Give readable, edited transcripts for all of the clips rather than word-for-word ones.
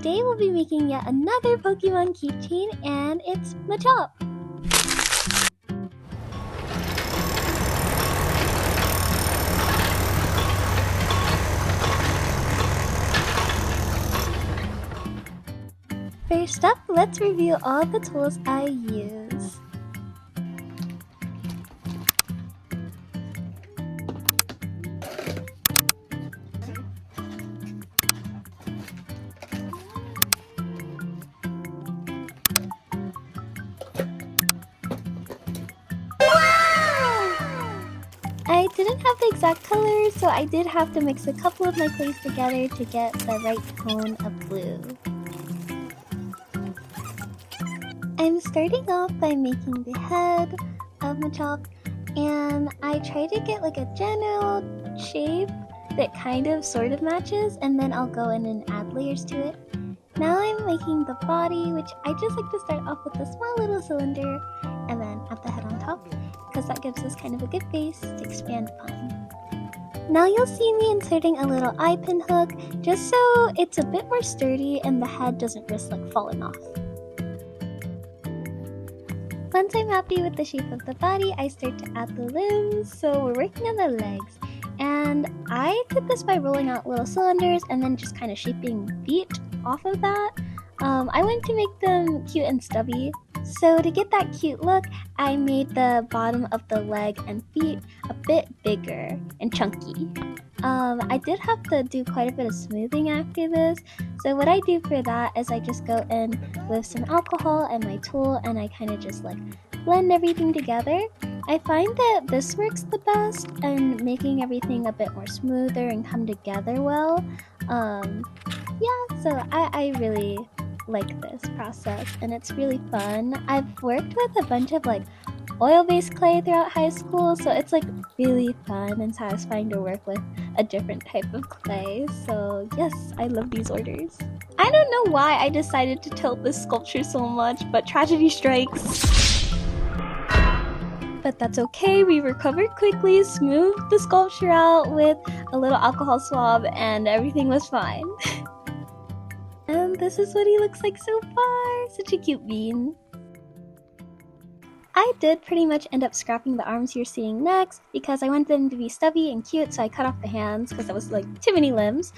today we'll be making yet another Pokemon keychain, and it's Machop. First up, let's review all the tools I use. I didn't have the exact color, so I did have to mix a couple of my clays together to get the right tone of blue. I'm starting off by making the head of Machop, and I try to get like a general shape that kind of sort of matches, and then I'll go in and add layers to it. Now I'm making the body, which I just like to start off with a small little cylinder and then add the head on top, because that gives us kind of a good base to expand upon. Now you'll see me inserting a little eye pin hook, just so it's a bit more sturdy and the head doesn't risk like falling off. Once I'm happy with the shape of the body, I start to add the limbs, so we're working on the legs. And I did this by rolling out little cylinders and then just kind of shaping feet off of that. I wanted to make them cute and stubby, so to get that cute look, I made the bottom of the leg and feet a bit bigger and chunky. I did have to do quite a bit of smoothing after this, so what I do for that is I just go in with some alcohol and my tool and I kind of just like blend everything together. I find that this works the best and making everything a bit more smoother and come together well. Yeah, so I really like this process and it's really fun. I've worked with a bunch of like oil-based clay throughout high school, so it's like really fun and satisfying to work with a different type of clay. So yes, I love these orders. I don't know why I decided to tilt this sculpture so much, but tragedy strikes. But that's okay, we recovered quickly, smoothed the sculpture out with a little alcohol swab, and everything was fine. And this is what he looks like so far, such a cute bean. I did pretty much end up scrapping the arms you're seeing next because I wanted them to be stubby and cute, so I cut off the hands because that was like too many limbs.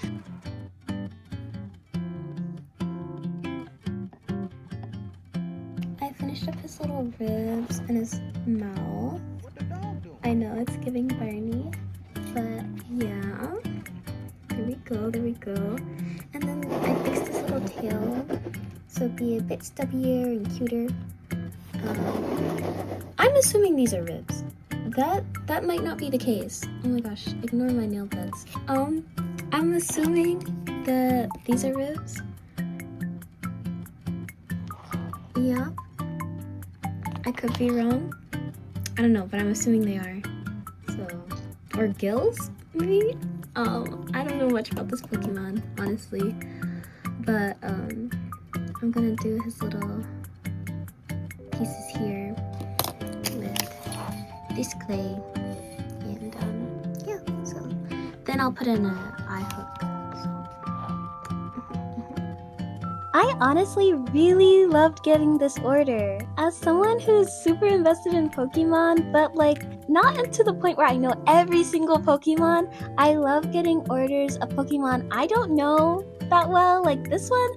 I finished up his little ribs and his mouth. I know it's giving Barney, but yeah. There we go. And then I fixed his little tail so it'd be a bit stubbier and cuter. I'm assuming these are ribs. That might not be the case. Oh my gosh, ignore my nail beds. I'm assuming that these are ribs. Yeah. I could be wrong. I don't know, but I'm assuming they are. So, or gills, maybe? I don't know much about this Pokemon, honestly. But, I'm gonna do his little pieces here with this clay. And, yeah, so then I'll put in an eye hook. I honestly really loved getting this order. As someone who's super invested in Pokemon, but like not to the point where I know every single Pokemon, I love getting orders of Pokemon I don't know that well. Like this one,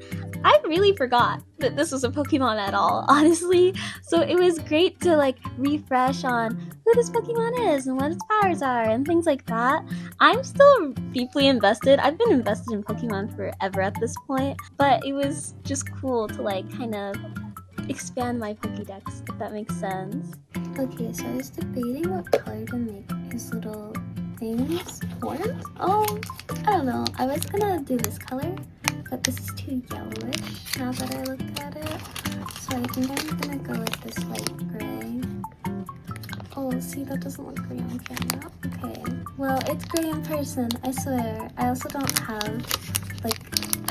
I really forgot that this was a Pokemon at all, honestly. So it was great to like refresh on who this Pokemon is and what its powers are and things like that. I'm still deeply invested. I've been invested in Pokemon forever at this point, but it was just cool to like kind of expand my Pokédex, if that makes sense. Okay, so I was debating what color to make his little things horns. I don't know. I was gonna do this color, but this is too yellowish now that I look at it. So I think I'm gonna go with this light gray. Oh, see, that doesn't look gray on camera. Okay. Well, it's gray in person, I swear. I also don't have, like,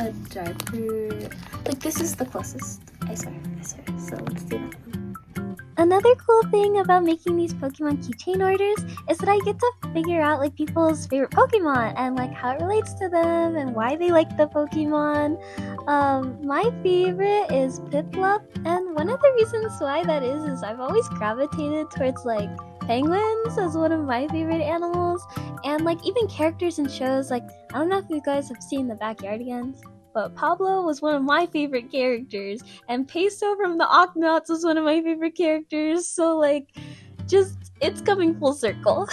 a darker... Like, this is the closest. I swear. So let's do that one. Another cool thing about making these Pokemon keychain orders is that I get to figure out like people's favorite Pokemon and like how it relates to them and why they like the Pokemon. My favorite is Piplup, and one of the reasons why that is I've always gravitated towards like penguins as one of my favorite animals, and like even characters in shows like, I don't know if you guys have seen the Backyardigans, but Pablo was one of my favorite characters, and Peso from the Octonauts was one of my favorite characters, so like, just, it's coming full circle.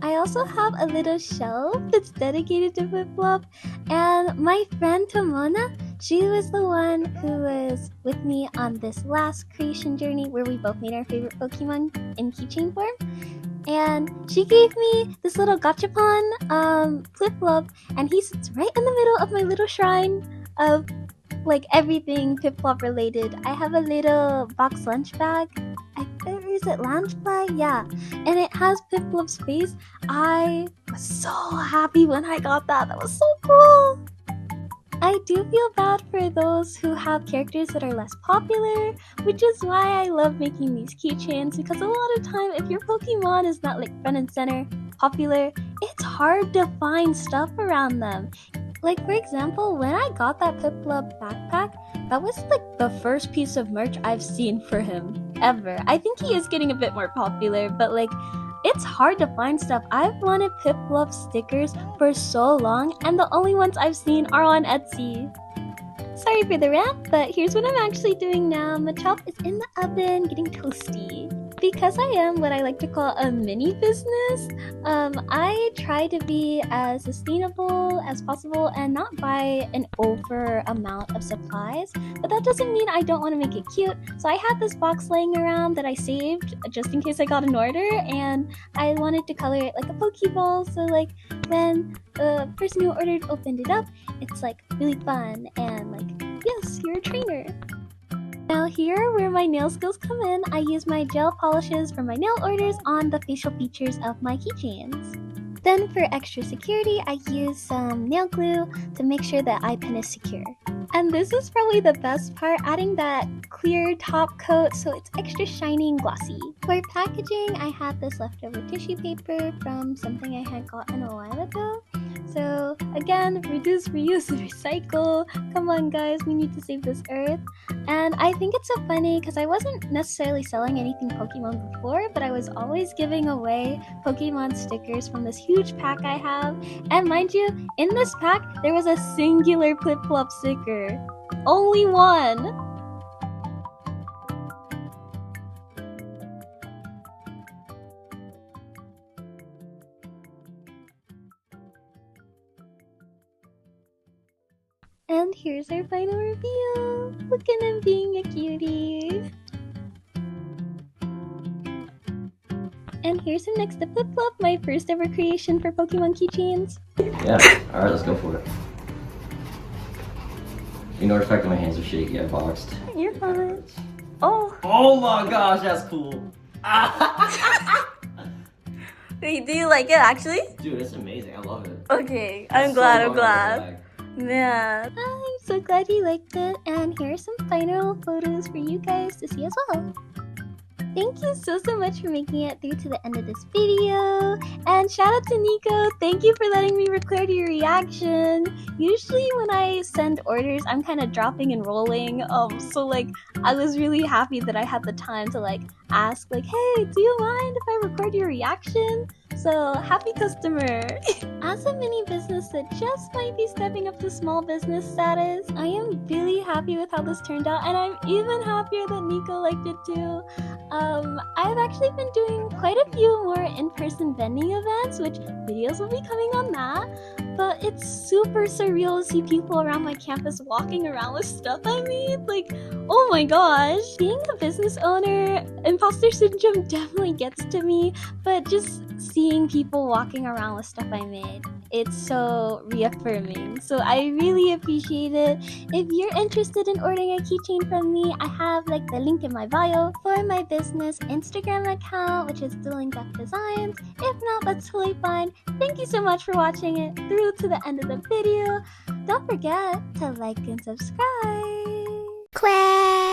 I also have a little shelf that's dedicated to Piplup, and my friend Tomona, she was the one who was with me on this last creation journey where we both made our favorite Pokemon in keychain form. And she gave me this little gachapon Piplup, and he sits right in the middle of my little shrine of like everything Piplup related. I have a little box lunch bag. Is it lounge bag? Yeah. And it has Piplup's face. I was so happy when I got that. That was so cool. I do feel bad for those who have characters that are less popular, which is why I love making these keychains, because a lot of time if your Pokemon is not like front and center popular, it's hard to find stuff around them. Like for example, when I got that Piplup backpack, that was like the first piece of merch I've seen for him ever. I think he is getting a bit more popular, but like, it's hard to find stuff. I've wanted Piplup stickers for so long, and the only ones I've seen are on Etsy. Sorry for the rant, but here's what I'm actually doing now. My chop is in the oven, getting toasty. Because I am what I like to call a mini business, I try to be as sustainable as possible and not buy an over amount of supplies, but that doesn't mean I don't want to make it cute. So I had this box laying around that I saved just in case I got an order, and I wanted to color it like a Pokeball, so like when the person who ordered opened it up, it's like really fun and like, yes, you're a trainer. Now here where my nail skills come in, I use my gel polishes for my nail orders on the facial features of my keychains. Then for extra security, I use some nail glue to make sure that eye pin is secure. And this is probably the best part, adding that clear top coat so it's extra shiny and glossy. For packaging, I had this leftover tissue paper from something I had gotten a while ago. So again, reduce, reuse, recycle. Come on guys, we need to save this earth. And I think it's so funny because I wasn't necessarily selling anything Pokemon before, but I was always giving away Pokemon stickers from this huge pack I have. And mind you, in this pack, there was a singular Piplup sticker. Only one! And here's our final reveal! Look at him being a cutie! And here's him next to Piplup, my first ever creation for Pokemon Keychains. Yeah, alright, let's go for it. Ignore the fact that my hands are shaky, I boxed. You're fine. Oh! Oh my gosh, that's cool! Do you like it actually? Dude, it's amazing, I love it. Okay, That's I'm glad, so I'm glad. long. Yeah. I'm so glad you liked it, and here are some final photos for you guys to see as well. Thank you so much for making it through to the end of this video, and shout out to Nico. Thank you for letting me record your reaction. Usually when I send orders, I'm kind of dropping and rolling, so like I was really happy that I had the time to like ask like, hey, do you mind if I record your reaction? So happy customer. As a mini business that just might be stepping up to small business status, I am really happy with how this turned out, and I'm even happier that Nico liked it too. I've actually been doing quite a few more in-person vending events, which videos will be coming on that, but it's super surreal to see people around my campus walking around with stuff I made. Like, oh my gosh. Being a business owner, imposter syndrome definitely gets to me, but just seeing people walking around with stuff I made, it's so reaffirming. So I really appreciate it. If you're interested in ordering a keychain from me, I have like the link in my bio for my business Instagram account, which is Doodle Duck Designs. If not, that's totally fine. Thank you so much for watching it through to the end of the video. Don't forget to like and subscribe. Quack!